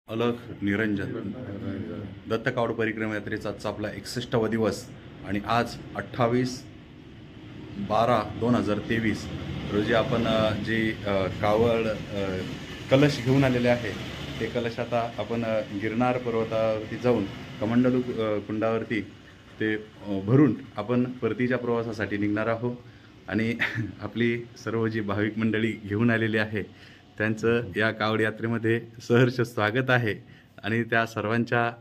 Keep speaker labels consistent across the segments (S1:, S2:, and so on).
S1: अलख निरंजन दत्त कावड परिक्रमा यात्रेचा आजचा आपला 61वा दिवस आणि आज 28/12/2023 रोजी आपण जे कावड कलश घेऊन आलेले आहे ते कलश आता आपण गिरनार पर्वतावरती जाऊन कमंडलू कुंडावरती ते भरून आपण परतीच्या प्रवासासाठी निघणार आहोत। आणि आपली सर्व जी भाविक मंडळी घेऊन आलेली आहे त्यांचं या कावड यात्रेमध्ये सहर्ष स्वागत आहे आणि त्या सर्वांच्या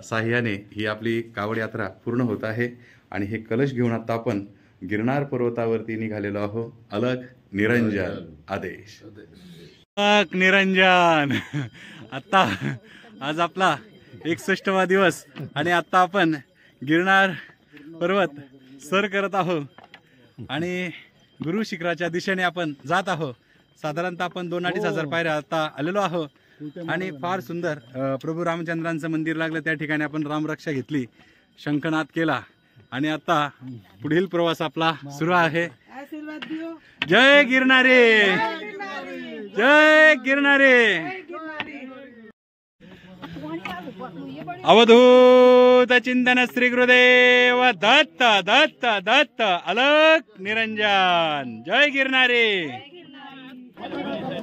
S1: साह्याने ही आपली कावड यात्रा पूर्ण होत आहे। आणि हे कलश घेऊन आता आपण गिरनार पर्वतावरती निघालेलो आहोत। अलख निरंजन आदेश। अलख निरंजन आता आज आपला 61वा दिवस आणि आता आपण गिरनार पर्वत सर करत आहोत आणि गुरु शिखराच्या दिशेने आपण जात आहोत। साधारणतः आपण 2-2.5 हजार पायऱ्या आता आलेलो आहोत आणि फार सुंदर प्रभू रामचंद्रांचं मंदिर लागलं त्या ठिकाणी आपण रामरक्षा घेतली, शंखनाद केला आणि आता पुढील प्रवास आपला सुरू आहे। जय गिरनारी, जय गिरनारी। अवधूत चिंतन श्री गुरुदेव दत्त दत्त दत्त। अलख निरंजन। जय गिरनारी,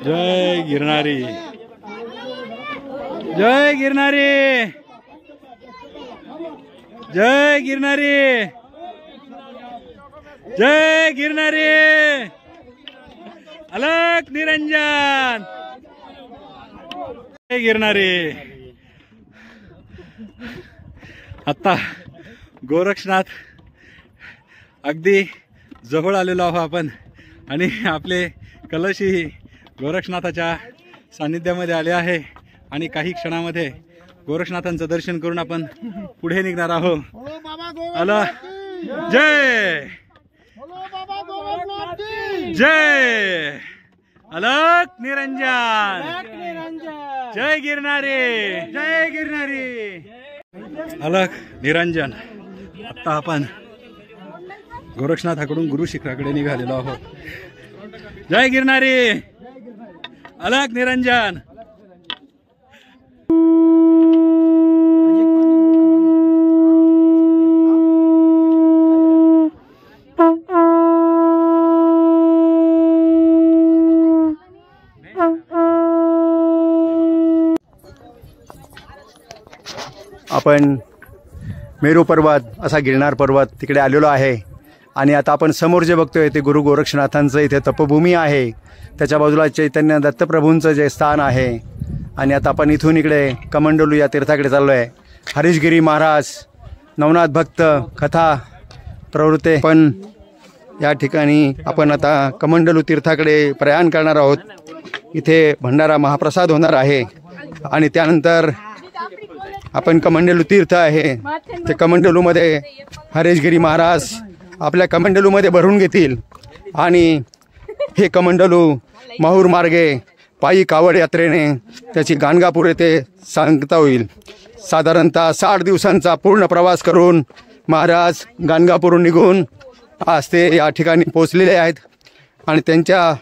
S1: जय गिरनारी, जय गिरनारी, जय गिरनारी, जय गिरनारी। अलख निरंजन, जय गिरनारी। आता गोरक्षनाथ अगदी जवळ आलेलो आहोत आपण आणि आपले कलशही गोरक्षनाथाच्या सानिध्यामध्ये आले आहे आणि काही क्षणामध्ये गोरक्षनाथांचं दर्शन करून आपण पुढे निघणार आहोत। अला जय, जय अलख निरंजन, जय गिरनारी, जय गिरनारी। अलख निरंजन। आता आपण गोरक्षनाथाकडून गुरु शिखराकडे निघालेलो आहोत। जय गिरनारी, अलख निरंजन।
S2: आपण मेरू पर्वत असा गिरनार पर्वत तिकडे आलेलो आहे आणि आता आपण समोर जे बघतोय ते गुरु गोरक्षनाथांचं इथे तपभूमी आहे, त्याच्या बाजूला चैतन्य दत्तप्रभूंचं जे स्थान आहे। आणि आता आपण इथून इकडे कमंडलू या तीर्थाकडे चाललो आहे। हरीशगिरी महाराज नवनाथ भक्त कथा प्रवृत्ते पण या ठिकाणी आपण आता कमंडलू तीर्थाकडे प्रयाण करणार आहोत। इथे भंडारा महाप्रसाद होणार आहे आणि त्यानंतर आपण कमंडलू तीर्थ आहे ते कमंडलूमध्ये हरीशगिरी महाराज आपल्या कमंडलूमध्ये भरून घेतील आणि हे कमंडलू माहूर मार्गे पायी कावड यात्रेने त्याची गाणगापूर येथे सांगता होईल। साधारणतः 60 दिवसांचा पूर्ण प्रवास करून महाराज गाणगापूरहून निघून आज ते या ठिकाणी पोचलेले आहेत आणि त्यांच्या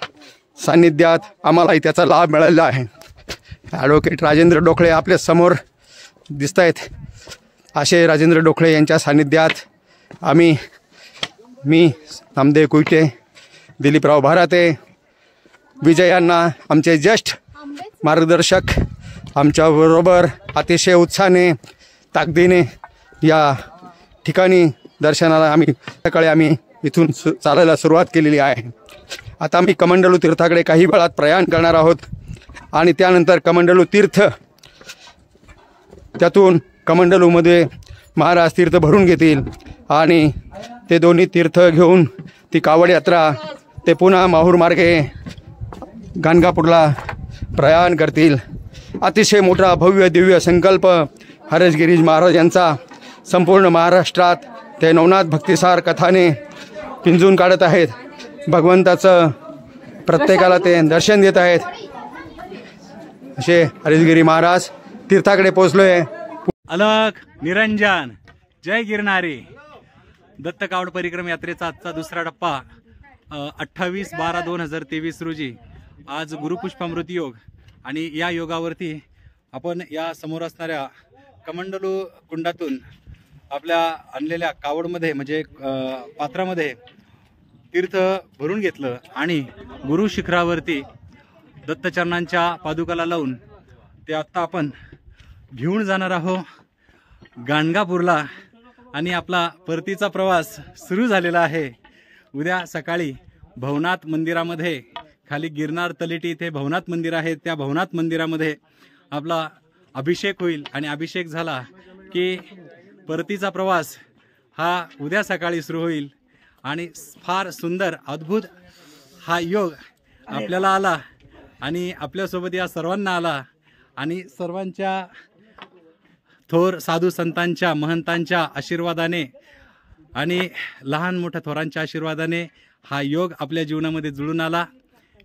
S2: सान्निध्यात आम्हालाही त्याचा लाभ मिळालेला आहे। ॲडव्होकेट राजेंद्र डोखळे आपल्या समोर दिसत आहेत। असे राजेंद्र डोखळे यांच्या सान्निध्यात मी नामदेव कुईटे, दिलीपराव भाराते, विजय यांना आमचे ज्येष्ठ मार्गदर्शक आमच्याबरोबर अतिशय उत्साहाने ताकदीने या ठिकाणी दर्शनाला आम्ही इथून चालायला सुरुवात केलेली आहे। आता आम्ही कमंडलू तीर्थाकडे काही वेळात प्रयाण करणार आहोत आणि त्यानंतर कमंडलू तीर्थ त्यातून कमंडलूमध्ये महाराज तीर्थ भरून घेतील आणि ते दोन्ही तीर्थ घेऊन ती कावड यात्रा ते पुन्हा माहूर मार्गे गाणगापूरला प्रयाण करतील। अतिशय मोठा भव्य दिव्य संकल्प हरीशगिरी महाराज यांचा संपूर्ण महाराष्ट्रात ते नवनाथ भक्तिसार कथाने पिंजून काढत आहेत। भगवंताचं प्रत्येकाला ते दर्शन देत आहेत। असे हरीशगिरी महाराज तीर्थाकडे पोहोचलोय।
S1: अलख निरंजन। जय गिरनारी। दत्त कावड परिक्रमा यात्रेचा आजचा दुसरा टप्पा 28/12/2023 रोजी आज गुरुपुष्पामृत योग आणि या योगावरती आपण या समोर असणाऱ्या कमंडलू कुंडातून आपल्या आणलेल्या कावडमध्ये म्हणजे पात्रामध्ये तीर्थ भरून घेतलं आणि गुरु शिखरावरती दत्तचरणांच्या पादुकाला लावून ते आत्ता आपण घेऊन जाणार आहोत गाणगापूरला आणि आपला परतीचा प्रवास सुरू झालेला आहे। उद्या सकाळी भवनाथ मंदिरामध्ये खाली गिरनार तलेटी इथे भवनाथ मंदिर आहे, त्या भवनाथ मंदिरामध्ये आपला अभिषेक होईल आणि अभिषेक झाला की परतीचा प्रवास हा उद्या सकाळी सुरू होईल आणि फार सुंदर अद्भुत हा योग आपल्याला आला आणि आपल्यासोबत या सर्वांना आला आणि सर्वांच्या थोर साधू संतांच्या महंतांच्या आशीर्वादाने आणि लहान मोठ्या थोरांच्या आशीर्वादाने हा योग आपल्या जीवनामध्ये जुळून आला।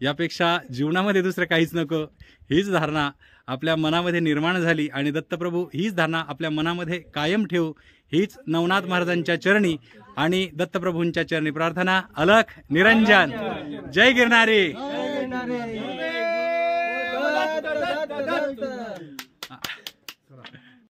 S1: यापेक्षा जीवनामध्ये दुसरं काहीच नको हीच धारणा आपल्या मनामध्ये निर्माण झाली आणि दत्तप्रभू हीच धारणा आपल्या मनामध्ये कायम ठेवू हीच नवनाथ महाराजांच्या चरणी आणि दत्तप्रभूंच्या चरणी प्रार्थना। अलख निरंजन। जय गिरनारी।